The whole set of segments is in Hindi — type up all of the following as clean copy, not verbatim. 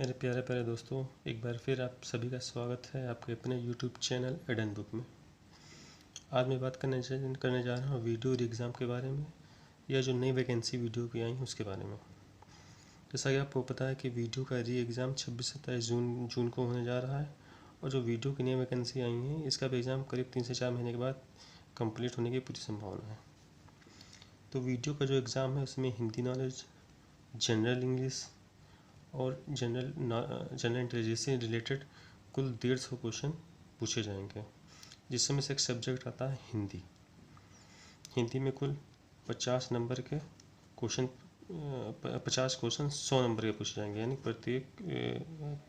मेरे प्यारे प्यारे दोस्तों, एक बार फिर आप सभी का स्वागत है आपके अपने यूट्यूब चैनल एडन बुक में। आज मैं बात करने जा रहा हूँ वीडियो एग्ज़ाम के बारे में, या जो नई वैकेंसी वीडियो की आई है उसके बारे में। जैसा कि आपको पता है कि वीडियो का री एग्ज़ाम 26-27 जून को होने जा रहा है, और जो वीडियो की नई वैकेंसी आई है इसका भी एग्ज़ाम करीब 3 से 4 महीने के बाद कंप्लीट होने की पूरी संभावना है। तो वीडियो का जो एग्ज़ाम है उसमें हिंदी नॉलेज, जनरल इंग्लिश और जनरल इंटेलिजेंस से रिलेटेड कुल 150 क्वेश्चन पूछे जाएंगे, जिसमें से एक सब्जेक्ट आता है हिंदी। हिंदी में कुल 50 नंबर के क्वेश्चन 50 क्वेश्चन 100 नंबर के पूछे जाएंगे, यानी प्रत्येक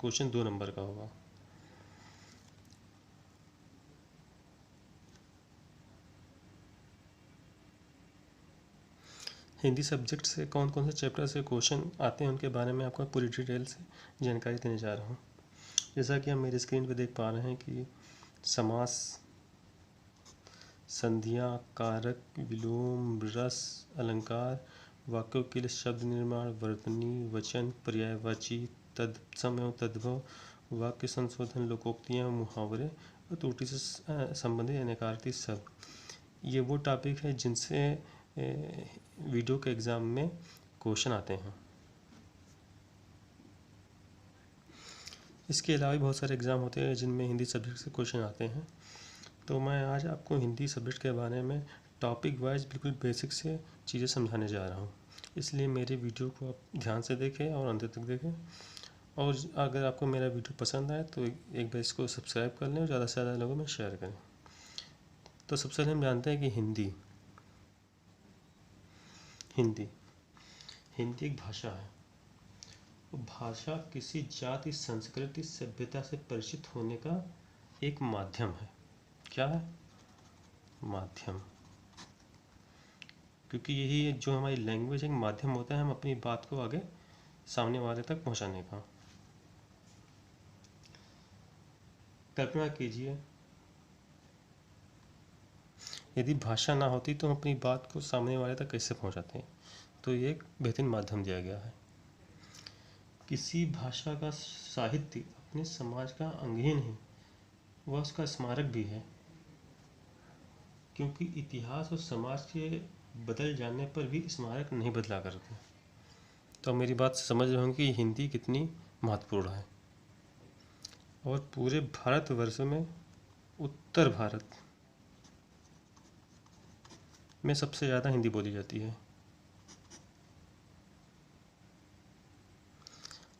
क्वेश्चन 2 नंबर का होगा। हिंदी सब्जेक्ट से कौन कौन से चैप्टर से क्वेश्चन आते हैं उनके बारे में आपको पूरी डिटेल से जानकारी देने जा रहा हूँ। जैसा कि हम मेरी स्क्रीन पर देख पा रहे हैं कि समास, संधियाँ, कारक, विलोम, रस, अलंकार, वाक्यों के लिए शब्द निर्माण, वर्तनी, वचन, पर्यायवाची, तत्सम एवं तद्भव, वाक्य संशोधन, लोकोक्तियाँ, मुहावरे और त्रुटि से संबंधित अनेकार्थी शब्द। ये वो टॉपिक है जिनसे वीडियो के एग्ज़ाम में क्वेश्चन आते हैं। इसके अलावा भी बहुत सारे एग्ज़ाम होते हैं जिनमें हिंदी सब्जेक्ट से क्वेश्चन आते हैं। तो मैं आज आपको हिंदी सब्जेक्ट के बारे में टॉपिक वाइज बिल्कुल बेसिक से चीज़ें समझाने जा रहा हूँ, इसलिए मेरी वीडियो को आप ध्यान से देखें और अंत तक देखें। और अगर आपको मेरा वीडियो पसंद आए तो एक बार इसको सब्सक्राइब कर लें और ज़्यादा से ज़्यादा लोगों में शेयर करें। तो सबसे पहले हम जानते हैं कि हिंदी हिंदी एक भाषा है। भाषा किसी जाति, संस्कृति, सभ्यता से परिचित होने का एक माध्यम है। क्या है? माध्यम। क्योंकि यही जो हमारी लैंग्वेज एक माध्यम होता है हम अपनी बात को आगे सामने वाले तक पहुंचाने का। कल्पना कीजिए, यदि भाषा ना होती तो हम अपनी बात को सामने वाले तक कैसे पहुंचाते हैं। तो ये एक बेहतरीन माध्यम दिया गया है। किसी भाषा का साहित्य अपने समाज का अंग ही नहीं, वह उसका स्मारक भी है, क्योंकि इतिहास और समाज के बदल जाने पर भी स्मारक नहीं बदला करते। तो मेरी बात समझ रहे होंगे कि हिंदी कितनी महत्वपूर्ण है। और पूरे भारतवर्ष में उत्तर भारत में सबसे ज़्यादा हिंदी बोली जाती है।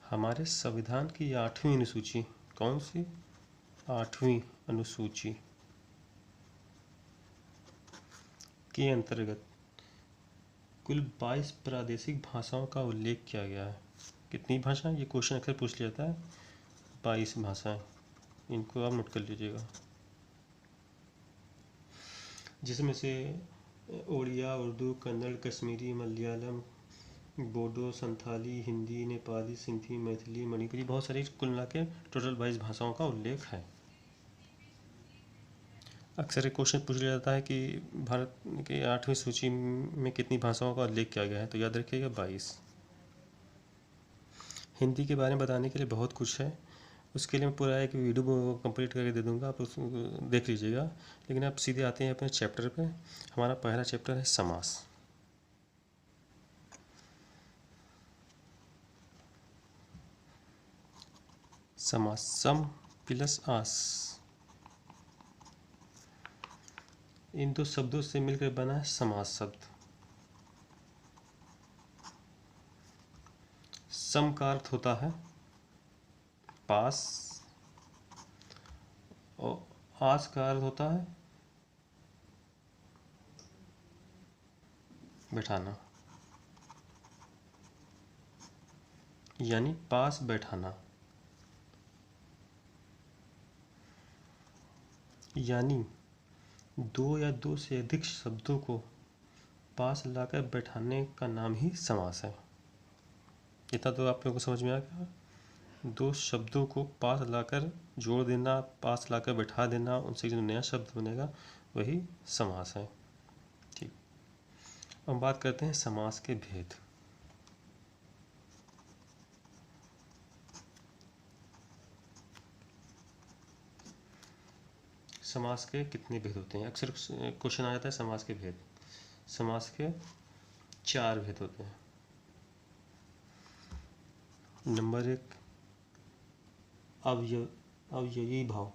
हमारे संविधान की 8वीं अनुसूची, कौन सी? 8वीं अनुसूची के अंतर्गत कुल 22 प्रादेशिक भाषाओं का उल्लेख किया गया है। कितनी भाषाएं? ये क्वेश्चन अक्सर पूछ लिया जाता है। 22 भाषाएं, इनको आप नोट कर लीजिएगा, जिसमें से ओडिया, उर्दू, कन्नड़, कश्मीरी, मलयालम, बोडो, संथाली, हिंदी, नेपाली, सिंधी, मैथिली, मणिपुरी, बहुत सारी कुल मिला के टोटल 22 भाषाओं का उल्लेख है। अक्सर एक क्वेश्चन पूछ लिया जाता है कि भारत के 8वीं सूची में कितनी भाषाओं का उल्लेख किया गया है, तो याद रखिएगा 22। हिंदी के बारे में बताने के लिए बहुत कुछ है, उसके लिए मैं पूरा एक वीडियो कंप्लीट करके दे दूंगा, आप उसको देख लीजिएगा। लेकिन आप सीधे आते हैं अपने चैप्टर पे। हमारा पहला चैप्टर है समास। समास, सम प्लस आस, इन दो शब्दों से मिलकर बना है समास शब्द। सम का अर्थ होता है पास, और आस का अर्थ होता है बैठाना, यानी पास बैठाना। यानी दो या दो से अधिक शब्दों को पास लाकर बैठाने का नाम ही समास है। इतना तो आप लोगों को समझ में आ गया। दो शब्दों को पास लाकर जोड़ देना, पास लाकर बैठा देना, उनसे जो नया शब्द बनेगा वही समास है। ठीक, अब बात करते हैं समास के भेद। समास के कितने भेद होते हैं? अक्सर क्वेश्चन आ जाता है समास के भेद। समास के 4 भेद होते हैं। नंबर 1, अवयवी भाव।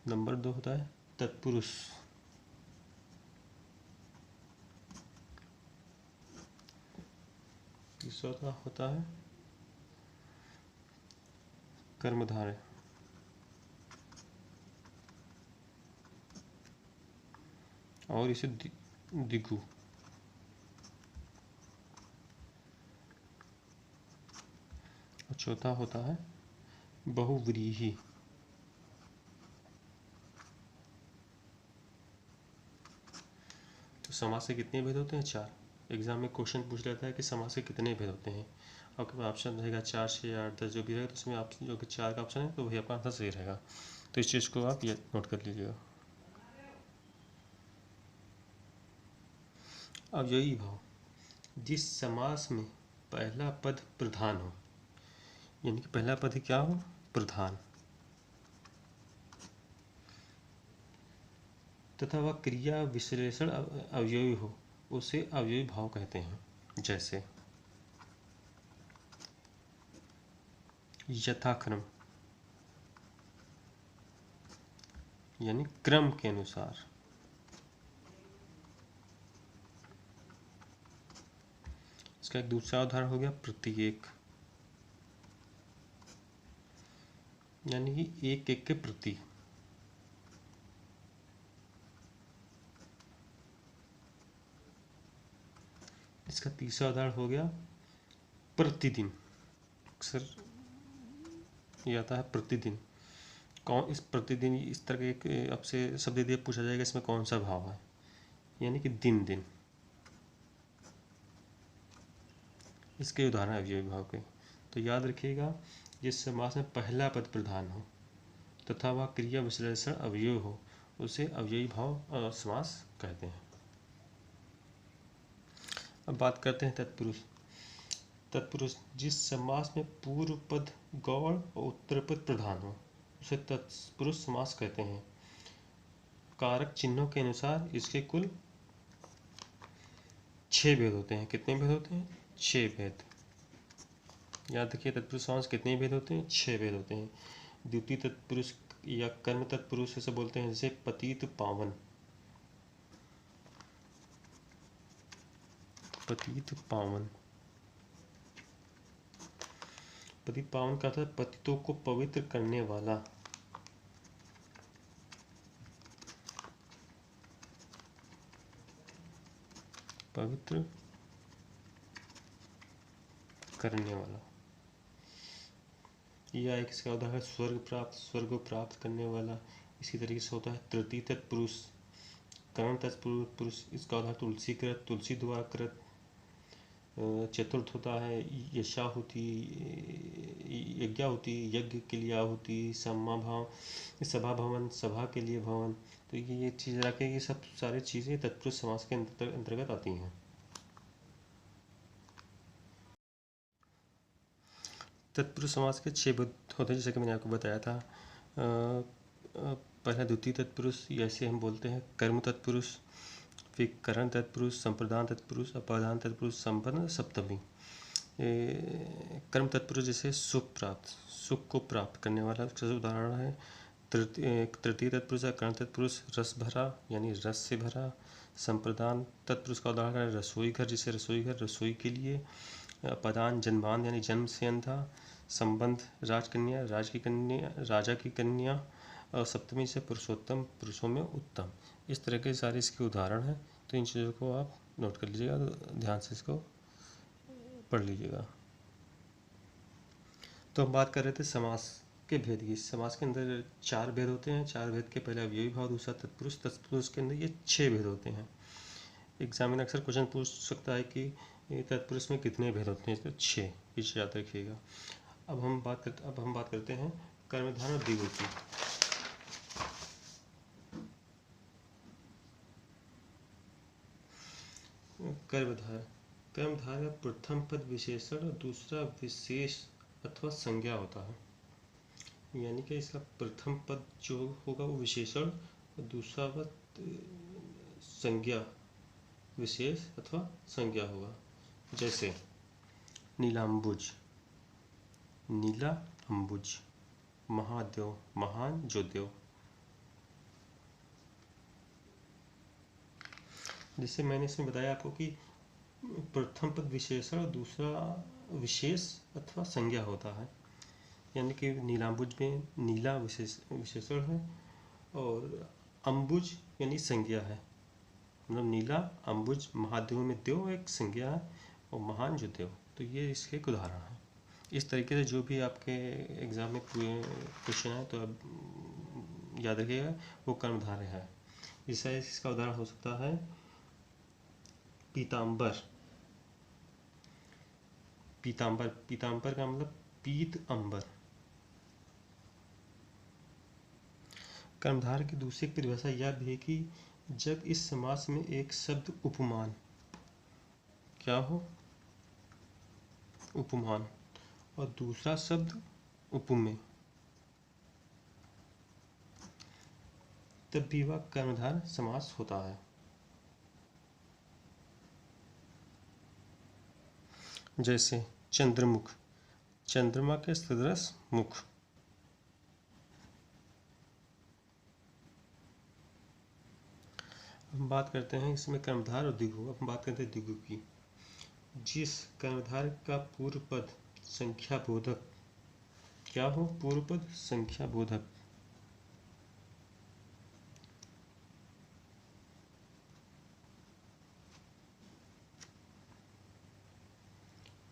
नंबर 2 होता है तत्पुरुष। तीसरा होता है कर्मधारय। और इसे दिगु। और चौथा होता है बहुव्रीहि। तो समास के कितने भेद होते हैं? 4। एग्जाम में क्वेश्चन पूछ लेता है कि समास के कितने भेद होते हैं। आपके पास ऑप्शन रहेगा 4, 6, 8, 10 जो भी रहेगा, तो उसमें आप जो कि 4 का ऑप्शन है तो वही आपका आंसर सही रहेगा। तो इस चीज़ को आप ये नोट कर लीजिएगा। अवयवी भाव, जिस समास में पहला पद प्रधान हो, यानी कि पहला पद ही क्या हो? प्रधान, तथा वह क्रिया विश्लेषण अवयवी हो, उसे अवयवी भाव कहते हैं। जैसे यथाक्रम, यानी क्रम के अनुसार। इसका एक दूसरा उदाहरण हो गया प्रत्येक, यानी कि एक एक के प्रति। इसका तीसरा उदाहरण हो गया प्रतिदिन। अक्सर ये आता है प्रतिदिन। कौन इस प्रतिदिन इस तरह के एक आपसे शब्द दिए पूछा जाएगा इसमें कौन सा भाव है, यानी कि दिन दिन। इसके उदाहरण अवयवी भाव के। तो याद रखिएगा, जिस समास में पहला पद प्रधान हो तथा वह क्रिया विश्लेषण अवयवी हो, उसे अवयवी भाव समास कहते हैं। अब बात करते हैं तत्पुरुष। तत्पुरुष, जिस समास में पूर्व पद गौण और उत्तर पद प्रधान हो, उसे तत्पुरुष समास कहते हैं। कारक चिन्हों के अनुसार इसके कुल 6 भेद होते हैं। कितने भेद होते हैं? 6 भेद। याद रखिए, तत्पुरुष समास कितने भेद होते हैं? 6 भेद होते हैं। द्वितीय तत्पुरुष या कर्म तत्पुरुष ऐसे बोलते हैं, जैसे पतित पावन। पतित पावन, पतित पावन का अर्थ है पतितों को पवित्र करने वाला। पवित्र करने वाला। या एक इसका उदाहरण स्वर्ग प्राप्त करने वाला। इसी तरीके से होता है तृतीय तत्पुरुष, करण तत्पुरुष। इसका उदाहरण तुलसी कृत, तुलसी द्वारा कृत। चतुर्थ होता है यशाहुति, यज्ञाहुति, यज्ञ के लिए आहुति। सभा भवन, सभा के लिए भवन। तो ये चीज़ रखें, ये सब सारी चीज़ें तत्पुरुष समास के अंतर्गत आती हैं। तत्पुरुष समास के 6 भेद होते हैं, जैसे कि मैंने आपको बताया था। पहला द्वितीय तत्पुरुष, ऐसे हम बोलते हैं कर्म तत्पुरुष। फिर करण तत्पुरुष, संप्रदान तत्पुरुष, अपादान तत्पुरुष, संपन्न, सप्तमी। कर्म तत्पुरुष जैसे सुख को प्राप्त करने वाला उदाहरण है। तृतीय तत्पुरुष या कर्ण तत्पुरुष रस भरा, यानी रस से भरा। संप्रदान तत्पुरुष का उदाहरण है रसोई घर, जैसे रसोई घर रसोई के लिए। अपादान जन्मांध, यानी जन्म से अंधा। संबंध राजकन्या, राजा की कन्या। और सप्तमी से पुरुषोत्तम, पुरुषों में उत्तम। इस तरह के सारे इसके उदाहरण हैं। तो इन चीज़ों को आप नोट कर लीजिएगा, ध्यान से इसको पढ़ लीजिएगा। तो हम बात कर रहे थे समास के भेद की। समास के अंदर 4 भेद होते हैं। 4 भेद के पहले अवयवी भाव, दूसरा तत्पुरुष। तत्पुरुष के अंदर ये 6 भेद होते हैं। एग्जामिनर अक्सर क्वेश्चन पूछ सकता है कि तत्पुरुष में कितने भेद होते हैं? तो 6, इसे याद रखिएगा। अब हम बात करते हैं कर्मधारय और द्विगु की। कर्मधारय, कर्मधारय का प्रथम पद विशेषण और दूसरा विशेष अथवा संज्ञा होता है। यानी कि इसका प्रथम पद जो होगा वो विशेषण और दूसरा पद संज्ञा, विशेष अथवा संज्ञा होगा। जैसे नीलाम्बुज, नीला अंबुज, महादेव, महान जो देव। जिससे मैंने इसमें बताया आपको कि प्रथम पद विशेषण और दूसरा विशेष अथवा संज्ञा होता है। यानी कि नीलाम्बुज में नीला विशेषण है और अंबुज यानी संज्ञा है। मतलब नीला अंबुज, महादेव में देव एक संज्ञा है और महान जो देव। तो ये इसके एक उदाहरण है। इस तरीके से जो भी आपके एग्जाम में क्वेश्चन है तो अब याद रखिएगा वो कर्मधारय है। जैसे इसका उदाहरण हो सकता है पीताम्बर। पीताम्बर, पीताम्बर का मतलब पीत अंबर। कर्मधारय की दूसरी परिभाषा यह भी है कि जब इस समास में एक शब्द उपमान, क्या हो, उपमान, और दूसरा शब्द उपमेय, तब भी वह कर्मधारय समास होता है। जैसे चंद्रमुख, चंद्रमा के सदृश मुख। हम बात करते हैं इसमें कर्मधारय और द्विगु। अब हम बात करते हैं द्विगु की। जिस कर्मधारय का पूर्व पद संख्या बोधक, क्या हो, पूर्व पद संख्या बोधक,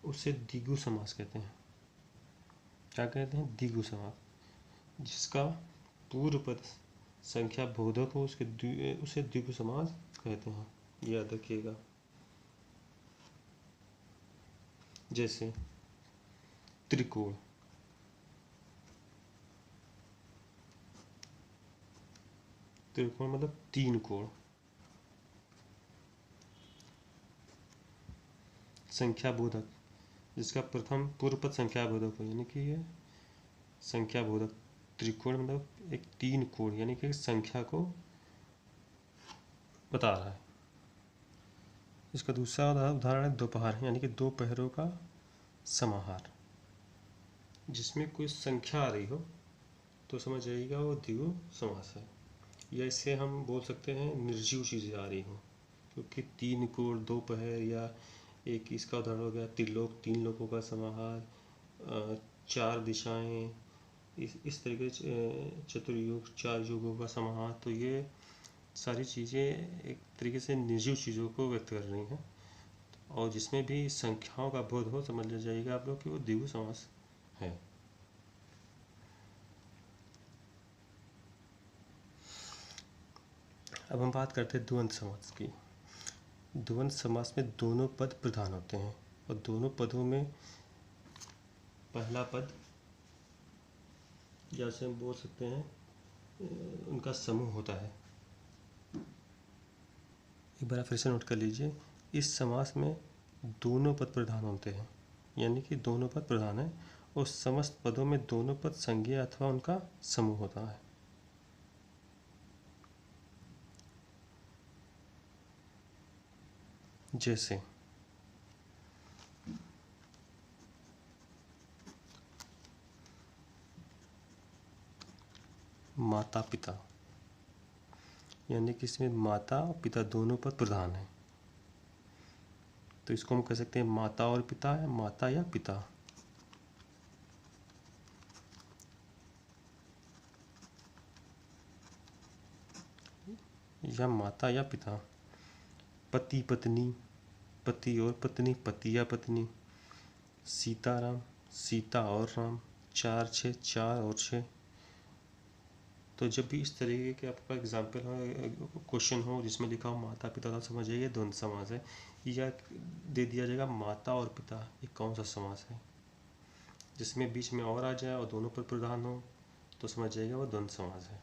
उसे द्विगु समास कहते हैं। क्या कहते हैं? द्विगु समास। जिसका पूर्व पद संख्या बोधक हो उसे द्विगु समास कहते हैं। याद रखिएगा। जैसे त्रिकोण, त्रिकोण मतलब तीन कोण। संख्या बोधक, जिसका प्रथम पूर्व पद संख्या बोधक हो, यानी कि ये संख्या बोधक। त्रिकोण मतलब एक तीन कोण, यानी कि संख्या को बता रहा है। इसका दूसरा उदाहरण है दोपहर, यानी कि दो पहरों का समाहार। जिसमें कोई संख्या आ रही हो तो समझ जाइएगा वो द्विगु समास है। या इससे हम बोल सकते हैं निर्जीव चीज़ें आ रही हो, क्योंकि तीन कोण, दो पहर, या एक इसका उदाहरण हो गया त्रिलोक, तीन लोकों का समाहार, चार दिशाएं, इस तरीके से चतुर्युग, चार युगों का समाहार। तो ये सारी चीज़ें एक तरीके से निर्जीव चीज़ों को व्यक्त कर रही हैं, और जिसमें भी संख्याओं का बोध हो समझ जाइएगा आप लोग कि वो द्विगु समास है। अब हम बात करते हैं द्वंद्व समास की। द्वंद्व समास में दोनों पद प्रधान होते हैं और दोनों पदों में पहला पद, जैसे हम बोल सकते हैं उनका समूह होता है। एक बार फिर से नोट कर लीजिए, इस समास में दोनों पद प्रधान होते हैं, यानी कि दोनों पद प्रधान है और समस्त पदों में दोनों पद संज्ञा अथवा उनका समूह होता है। जैसे माता पिता, यानी कि इसमें माता और पिता दोनों पद प्रधान है। तो इसको हम कह सकते हैं माता और पिता है, माता या पिता। या माता या पिता। पति पत्नी, पति और पत्नी, पति या पत्नी। सीताराम, सीता और राम, चार छः, चार और छः। तो जब भी इस तरीके के आपका एग्जाम्पल हो, क्वेश्चन हो जिसमें लिखा हो माता पिता, तो समझ जाइए द्वंद्व समास है। या दे दिया जाएगा माता और पिता, ये कौन सा समास है। जिसमें बीच में और आ जाए और दोनों पर प्रधान हो तो समझ जाइएगा वो द्वंद्व समास है।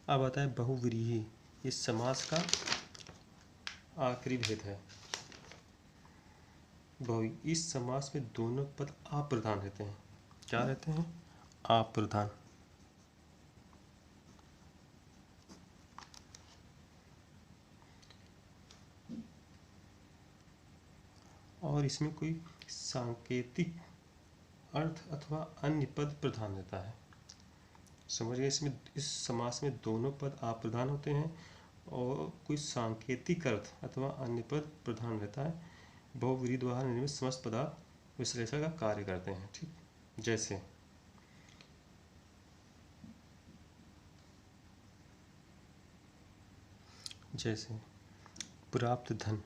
अब आता है बहुव्रीहि, इस समास का आखिरी भेद है। बहुव्रीहि इस समास में दोनों पद अप्रधान रहते हैं। क्या रहते हैं? अप्रधान। और इसमें कोई सांकेतिक अर्थ अथवा अन्य पद प्रधान रहता है। समझिए, इसमें इस समास में दोनों पद अप्रधान होते हैं और कोई सांकेतिक अर्थ अथवा अन्य पद प्रधान रहता है। बहुव्रीहि द्वारा निर्मित समस्त पदार्थ विश्लेषण का कार्य करते हैं। ठीक, जैसे प्राप्त धन,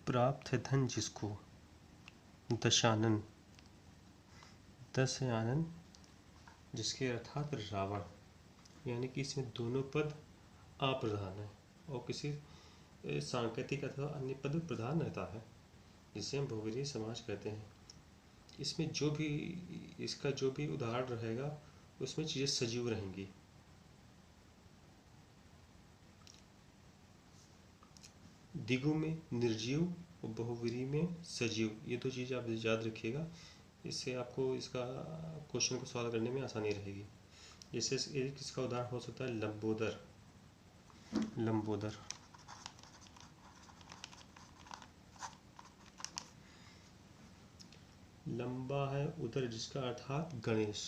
प्राप्त है धन जिसको। दशानन, दशयानन जिसके अर्थात रावण। यानी कि इसमें दोनों पद अप्रधान है और किसी सांकेतिक अथवा अन्य पद प्रधान रहता है, जिसे हम बहुव्रीहि समास कहते हैं। इसमें जो भी इसका जो भी उदाहरण रहेगा उसमें चीज़ें सजीव रहेंगी। दिगु में निर्जीव और बहुव्रीहि में सजीव, ये दो चीज़ आप याद रखिएगा। इससे आपको इसका क्वेश्चन को सॉल्व करने में आसानी रहेगी। जैसे एक इसका उदाहरण हो सकता है लंबोदर। लंबोदर लंबा है उदर जिसका अर्थात गणेश।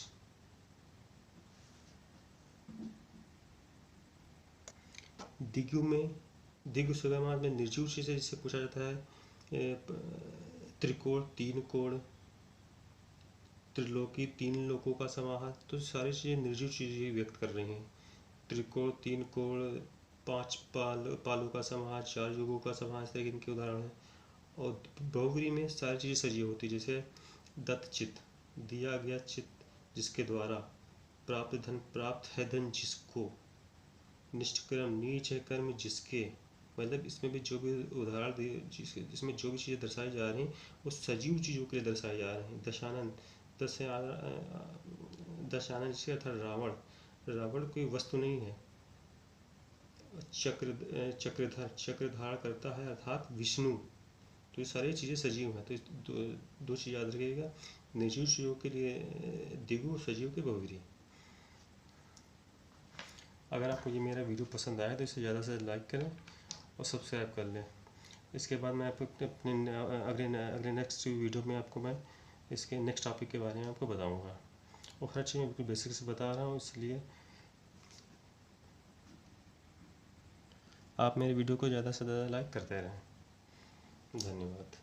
दिगु में, दिगु समास में निर्जीव चीज़ है जिससे पूछा जाता है त्रिकोण, तीन कोण, त्रिलोकी, तीन लोकों का समाहार। तो सारी चीज़ें निर्जीव चीज़ें व्यक्त कर रही हैं। त्रिकोण, तीन कोण, पांच पालों का समाहार, चार युगों का समाहार, इस तरह के इनके उदाहरण हैं। और बहुव्रीहि में सारी चीज़ें सजीव होती है। जैसे दत्त चित्त, दिया गया चित्त जिसके द्वारा। प्राप्त धन, प्राप्त है धन जिसको। निष्कर्म, नीच है कर्म जिसके। मतलब इसमें भी जो भी उदाहरण दिए, जिसमें जो भी चीज़ें दर्शाई जा रही हैं वो सजीव चीज़ों के लिए दर्शाई जा रही हैं। दशानन, दशानन जिसके अर्थात रावण। रावण कोई वस्तु नहीं है। चक्रधर, चक्र धारण करता है अर्थात विष्णु। तो ये सारी चीज़ें सजीव हैं। तो दो चीज़ याद रखिएगा, निर्जीव चीज़ों के लिए दिगु, सजीव के बहुव्रीहि। अगर आपको ये मेरा वीडियो पसंद आया तो इसे ज़्यादा से लाइक करें और सब्सक्राइब कर लें। इसके बाद मैं आपको अपने अगले नेक्स्ट वीडियो में आपको मैं इसके नेक्स्ट टॉपिक के बारे में आपको बताऊंगा। और हर चीज़ मैं बिल्कुल बेसिक से बता रहा हूँ, इसलिए आप मेरे वीडियो को ज़्यादा से ज़्यादा लाइक करते रहें। धन्यवाद।